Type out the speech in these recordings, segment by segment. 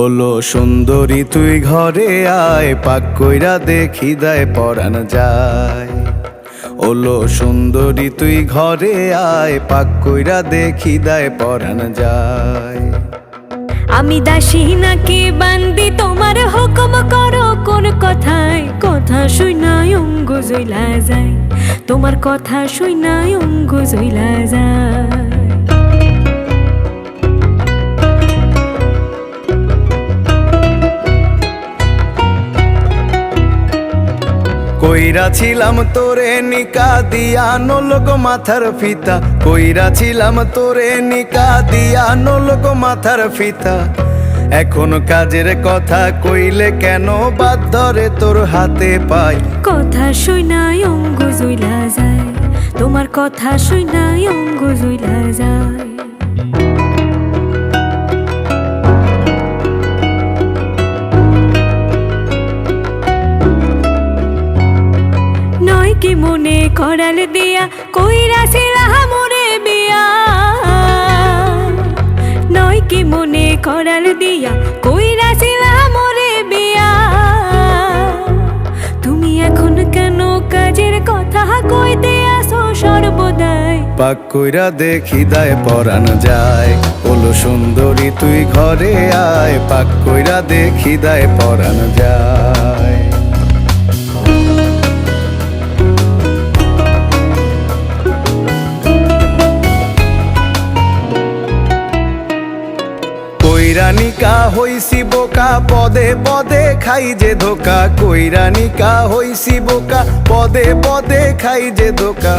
ওলো সুন্দরী তুই ঘরে আয়, পাক কইরা দেখি দায় পরাণ যায়। ওলো সুন্দরী তুই ঘরে আয়, পাক কইরা দেখি দায় পরাণ যায়। আমি দাসী নাকি বান্দি, তোমার হুকুম করো কোন কথায়। কথা শুনাই অঙ্গ জইলা যায়, তোমার কথা শুনাই অঙ্গ জইলা যায়। কইরা ছিলাম তোরে নিকা দিয়া নলক মাথার ফিতা, কইরা ছিলাম তোরে নিকা দিয়া নলক মাথার ফিতা। এখন কাজের কথা কইলে কেন বাধ্য রে তোর হাতে পাই। কথা শুনাই অঙ্গ জইলা যায়, তোমার কথা শুনাই অঙ্গ জইলা যায়। নয় কি মনে করাল দিয়া কইরা ছিলা মোরে বিয়া, নয় কি মনে করাল দিয়া কইরা ছিলা মোরে বিয়া। তুমি এখন কেন কাজের কথা কইতে আসো সর্বদাই। পাক কইরা দেখি দায় পরাণ যায়। ওলো সুন্দরী তুই ঘরে আয়, পাক কইরা দেখি দায় পরাণ যায়। কইরানিকা হইছি বোকা, পদে পদে খাই যে ধোকা। কইরানিকা হইছি বোকা, পদে পদে খাই যে ধোকা।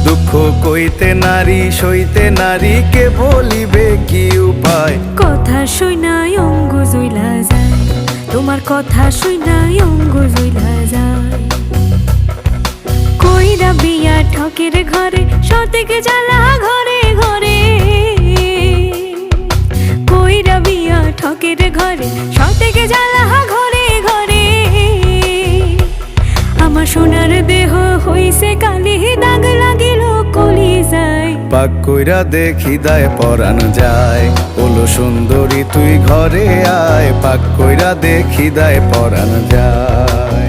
দুঃখ কইতে নারী সইতে নারী, কে বলিবে কি উপায়। কথা শুনাই অঙ্গ জইলা যায়, তোমার কথা শুনাই অঙ্গ জইলা যায়। কইরা বিয়া ঠকের ঘরে, সতেকে জ্বালা ঘরে ঘরে। কইরা বিয়া ঠকের ঘরে, সতেকে জ্বালা ঘরে ঘরে। আমার সোনার দেহ হইছে কালি, দাগ লাগিল কলিজায়। পাক কইরা দেখি দায় পরাণ যায়। ওলো সুন্দরী তুই ঘরে আয়, পাক কইরা দেখি দায় পরাণ যায়।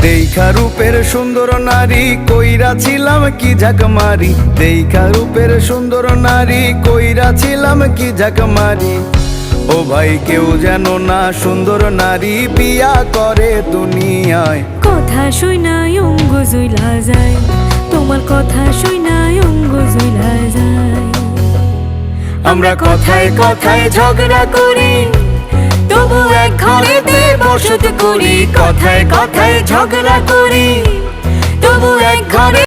দেখা রূপের সুন্দর নারী, কইরা ছিলাম কি ঝাঁক মারি। দেখা রূপের সুন্দর নারী, কইরা ছিলাম কি ঝাঁক মারি। ও ভাই কেউ যেন না সুন্দর নারী বিয়া করে দুনিয়ায়। কথা শুনাই অঙ্গ জইলা যায়, তোমার কথা শুনাই অঙ্গ জইলা যায়। আমরা কথায় কথায় ঝগড়া করি, তবু এক ঘরেতে বসত করি। কথায় কথায় ঝগড়া করি, তবু এক ঘরে